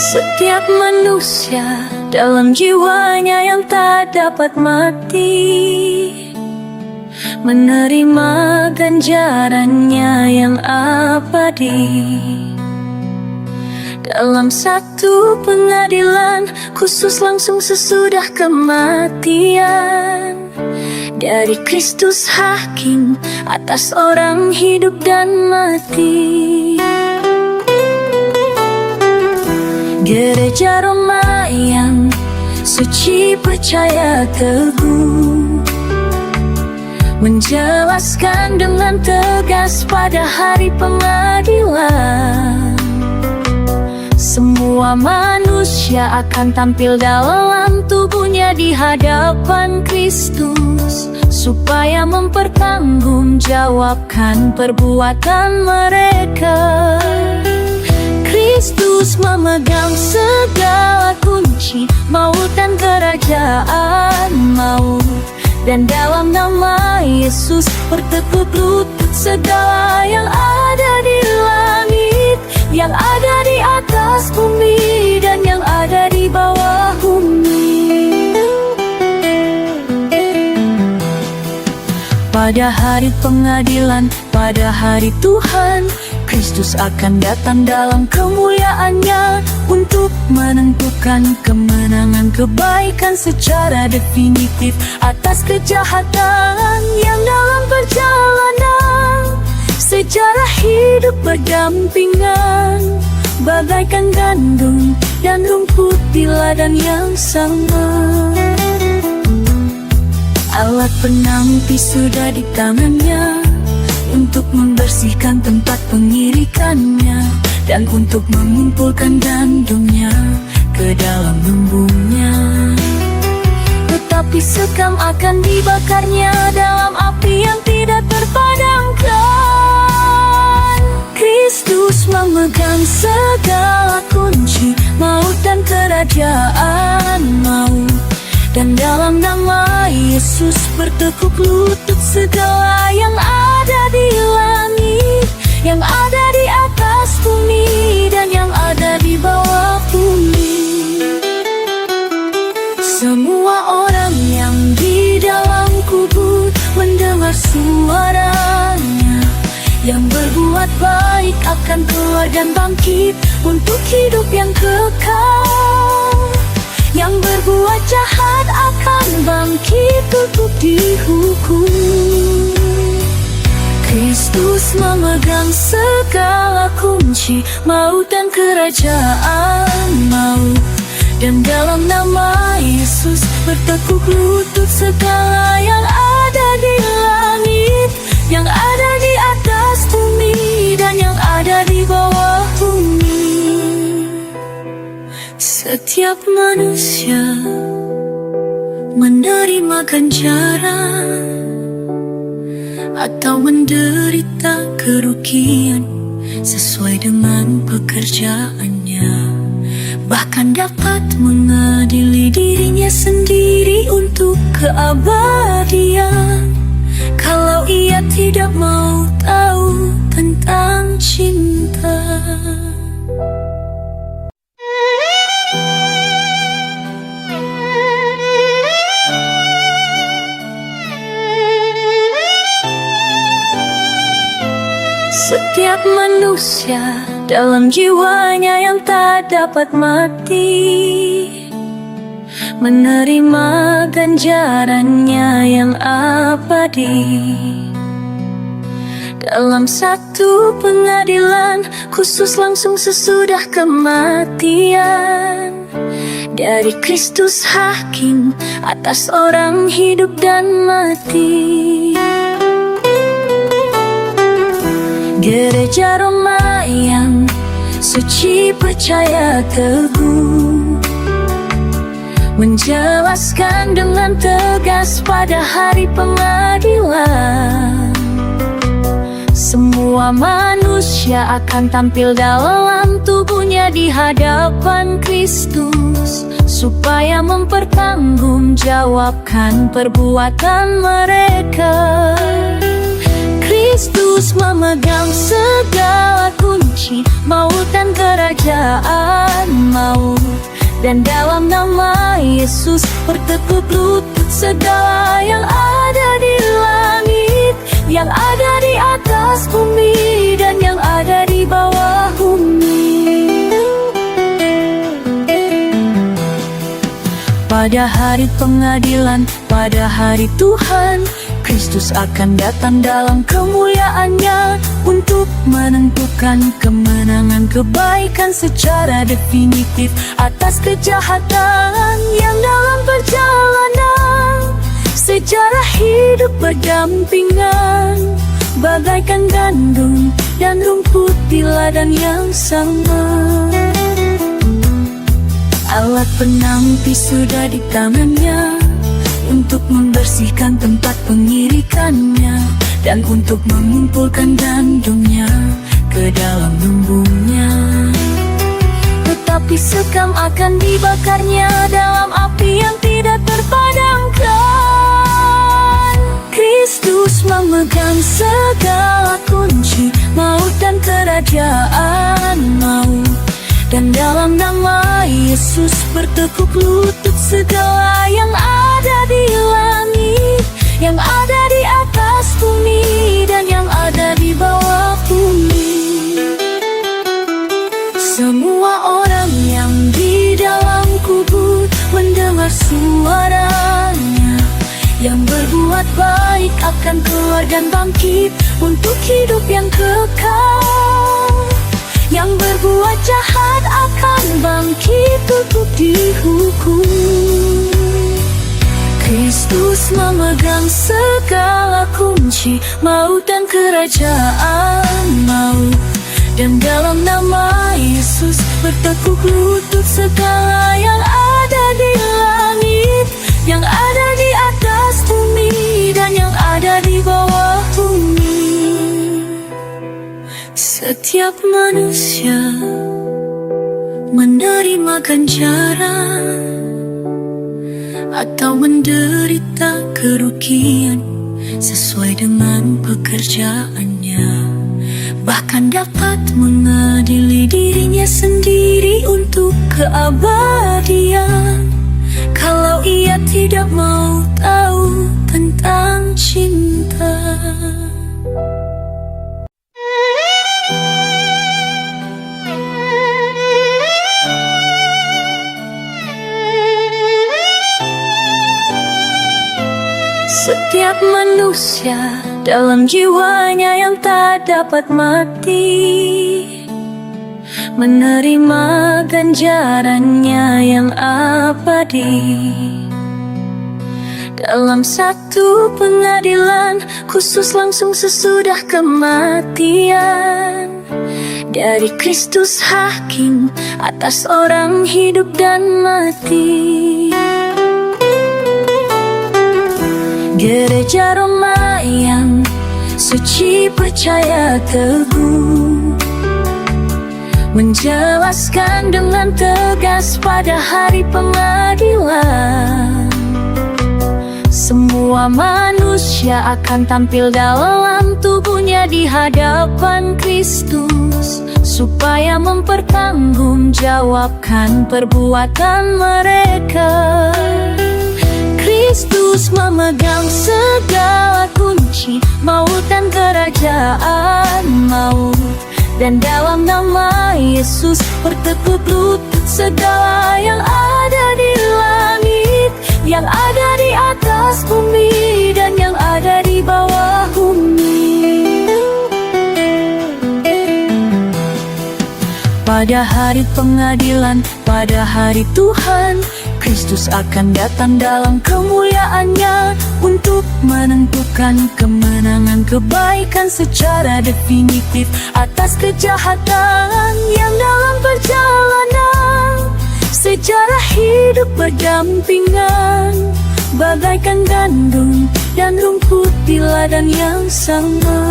Setiap manusia dalam jiwanya yang tak dapat mati menerima ganjarannya yang abadi. Dalam satu pengadilan khusus langsung sesudah kematian, dari Kristus hakim atas orang hidup dan mati. Gereja Roma yang suci percaya teguh menjelaskan dengan tegas pada hari pengadilan, semua manusia akan tampil dalam tubuhnya di hadapan Kristus, supaya mempertanggungjawabkan perbuatan mereka. Kristus memegang segala kunci maut dan kerajaan maut, dan dalam nama Yesus bertekuk lutut segala yang ada di langit, yang ada di atas bumi, dan yang ada di bawah bumi. Pada hari pengadilan, pada hari Tuhan, Kristus akan datang dalam kemuliaannya untuk menentukan kemenangan kebaikan secara definitif atas kejahatan yang dalam perjalanan sejarah hidup berdampingan, bagaikan gandum dan rumput di ladang yang sama. Alat penampi sudah di tangannya untuk membersihkan tempat pengirikannya dan untuk mengumpulkan gandumnya ke dalam lumbungnya. Tetapi sekam akan dibakarnya dalam api yang tidak terpadamkan. Kristus memegang segala kunci maut dan kerajaan maut, dan dalam nama Yesus bertekuk lutut segala yang ada di langit, yang ada di atas bumi, dan yang ada di bawah bumi. Semua orang yang di dalam kubur mendengar suaranya, yang berbuat baik akan keluar dan bangkit untuk hidup yang kekal, yang berbuat jahat akan bangkit untuk dihukum. Kristus memegang segala kunci maut dan kerajaan maut, dan dalam nama Yesus bertekuk lutut segala yang ada di langit, yang ada di atas bumi, dan yang ada di bawah bumi. Setiap manusia menerima ganjaran atau menderita kerugian sesuai dengan pekerjaannya, bahkan dapat mengadili dirinya sendiri untuk keabadian kalau ia tidak mau tahu tentang cinta. Setiap manusia dalam jiwanya yang tak dapat mati menerima ganjarannya yang abadi. Dalam satu pengadilan khusus langsung sesudah kematian, dari Kristus hakim atas orang hidup dan mati. Gereja Roma yang suci percaya teguh menjelaskan dengan tegas pada hari pengadilan, semua manusia akan tampil dalam tubuhnya di hadapan Kristus, supaya mempertanggungjawabkan perbuatan mereka. Kristus memegang segala kunci maut dan kerajaan maut. Dan dalam nama Yesus bertekuk lutut segala yang ada di langit, yang ada di atas bumi, dan yang ada di bawah bumi. Pada hari pengadilan, pada hari Tuhan, Kristus akan datang dalam kemuliaannya untuk menentukan kemenangan kebaikan secara definitif atas kejahatan yang dalam perjalanan. Sejarah hidup berdampingan, bagaikan gandum dan rumput di ladang yang sama. Alat penampi sudah di tangannya untuk membersihkan tempat pengirikannya dan untuk mengumpulkan gandumnya ke dalam lumbungnya. Tetapi sekam akan dibakarnya dalam api yang tidak terpadamkan. Kristus memegang segala kunci maut dan kerajaan maut. Dan dalam nama Yesus bertekuk lutut segala yang ada di langit, yang ada di atas bumi, dan yang ada di bawah bumi. Semua orang yang di dalam kubur mendengar suaranya, yang berbuat baik akan keluar dan bangkit untuk hidup yang kekal. Yang berbuat jahat akan bangkit untuk dihukum. Kristus memegang segala kunci maut dan kerajaan maut. Dan dalam nama Yesus bertekuk lutut segala yang ada di langit, yang ada di atas bumi, dan yang ada di bawah bumi. Setiap manusia menerima ganjaran atau menderita kerugian sesuai dengan pekerjaannya, bahkan dapat mengadili dirinya sendiri untuk keabadian kalau ia tidak mau tahu tentang cinta. Setiap manusia dalam jiwanya yang tak dapat mati menerima ganjarannya yang abadi. Dalam satu pengadilan khusus langsung sesudah kematian, dari Kristus hakim atas orang hidup dan mati. Gereja Roma yang suci percaya teguh menjelaskan dengan tegas pada hari pengadilan, semua manusia akan tampil dalam tubuhnya di hadapan Kristus supaya mempertanggungjawabkan perbuatan mereka. Kristus memegang segala kunci maut dan kerajaan maut. Dan dalam nama Yesus bertekuk lutut segala yang ada di langit, yang ada di atas bumi, dan yang ada di bawah bumi. Pada hari pengadilan, pada hari Tuhan, Kristus akan datang dalam kemuliaannya untuk menentukan kemenangan kebaikan secara definitif atas kejahatan yang dalam perjalanan. Sejarah hidup berdampingan, bagaikan gandum dan rumput di ladang yang sama.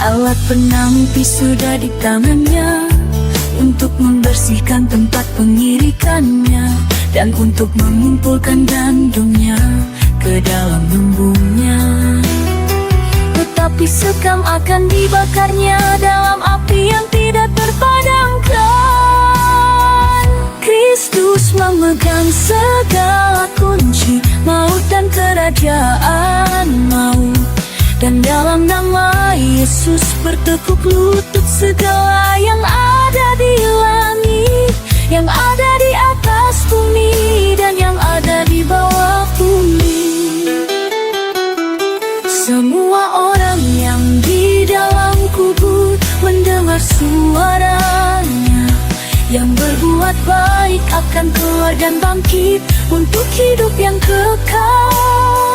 Alat penampi sudah di tangannya untuk membersihkan tempat pengirikannya dan untuk mengumpulkan gandumnya ke dalam lumbungnya. tetapi sekam akan dibakarnya dalam api yang tidak terpadamkan. Kristus memegang segala kunci maut dan kerajaan maut, dan dalam nama Yesus bertekuk lutut segala yang ada di langit, yang ada di atas bumi, dan yang ada di bawah bumi. Semua orang yang di dalam kubur mendengar suaranya, yang berbuat baik akan keluar dan bangkit untuk hidup yang kekal,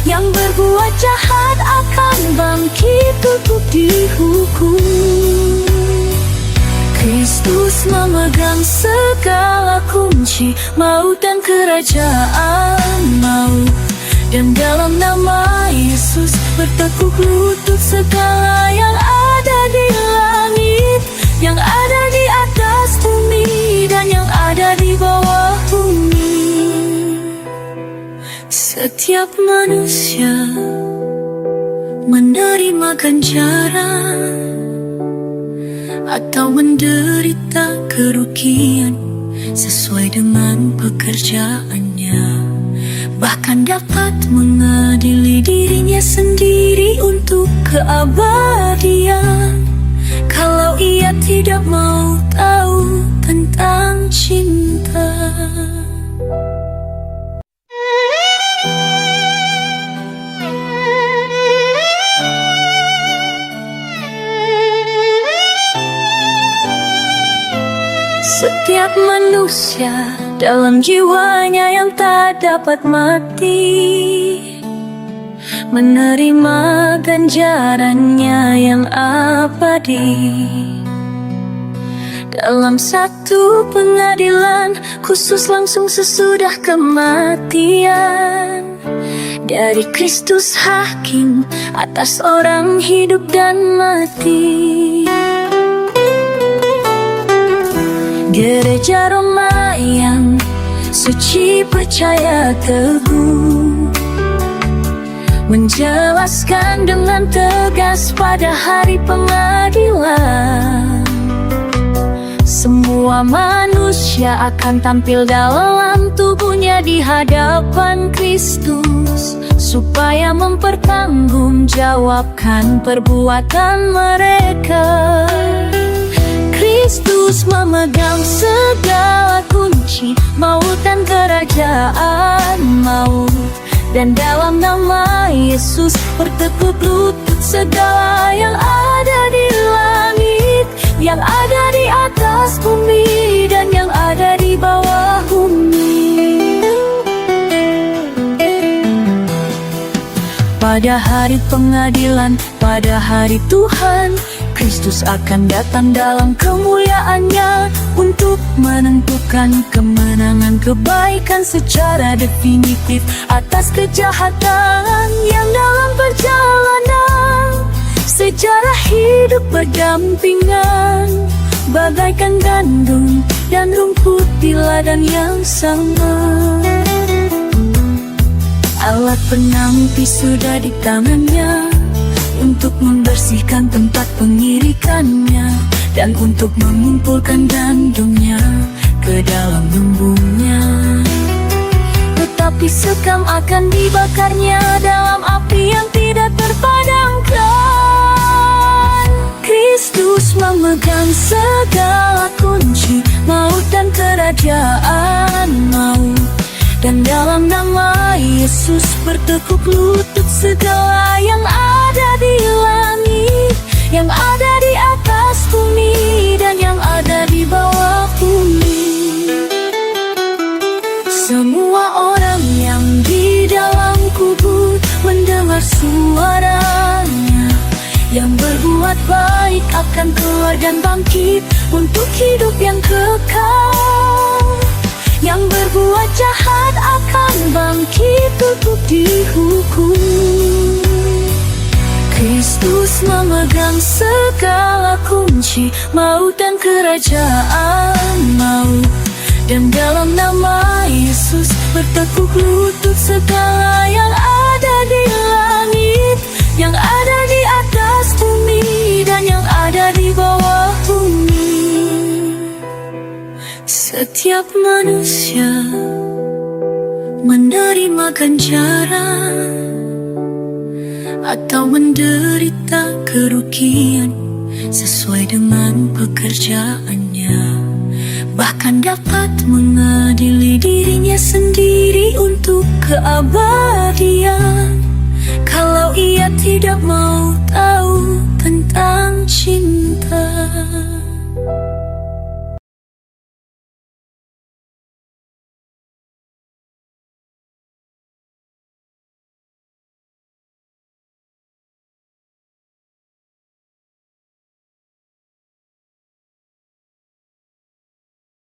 yang berbuat jahat akan bangkit untuk dihukum. Kristus memegang segala kunci maut dan kerajaan maut, dan dalam nama Yesus bertekuk lutut segala yang ada di langit, yang ada di atas bumi, dan yang ada di bawah bumi. Setiap manusia menerima ganjaran atau menderita kerugian sesuai dengan pekerjaannya, bahkan dapat mengadili dirinya sendiri untuk keabadian kalau ia tidak mau tahu tentang cinta. Setiap manusia dalam jiwanya yang tak dapat mati menerima ganjarannya yang abadi. Dalam satu pengadilan khusus langsung sesudah kematian, dari Kristus hakim atas orang hidup dan mati. Gereja Roma yang suci percaya teguh menjelaskan dengan tegas pada hari pengadilan, semua manusia akan tampil dalam tubuhnya di hadapan Kristus, supaya mempertanggungjawabkan perbuatan mereka. Kristus memegang segala kunci maut dan kerajaan maut, dan dalam nama Yesus bertekuk lutut segala yang ada di langit, yang ada di atas bumi, dan yang ada di bawah bumi. Pada hari pengadilan, pada hari Tuhan, Kristus akan datang dalam kemuliaannya untuk menentukan kemenangan kebaikan secara definitif atas kejahatan yang dalam perjalanan. Sejarah hidup berdampingan bagaikan gandum dan rumput di ladang yang sama. Alat penampi sudah di tangannya untuk membersihkan tempat pengirikannya dan untuk mengumpulkan gandumnya ke dalam lumbungnya. Tetapi sekam akan dibakarnya dalam api yang tidak terpadamkan. Kristus memegang segala kunci maut dan kerajaan maut, dan dalam nama Yesus bertekuk lutut segala yang ada di langit, yang ada di atas bumi, dan yang ada di bawah bumi. Semua orang yang di dalam kubur mendengar suaranya, yang berbuat baik akan keluar dan bangkit untuk hidup yang kekal, yang berbuat jahat akan bangkit untuk dihukum. Kristus memegang segala kunci maut dan kerajaan maut, dan dalam nama Yesus bertekuk lutut segala yang ada di langit, yang ada Setiap manusia menerima ganjaran atau menderita kerugian sesuai dengan pekerjaannya, bahkan dapat mengadili dirinya sendiri untuk keabadian kalau ia tidak mau tahu tentang cinta.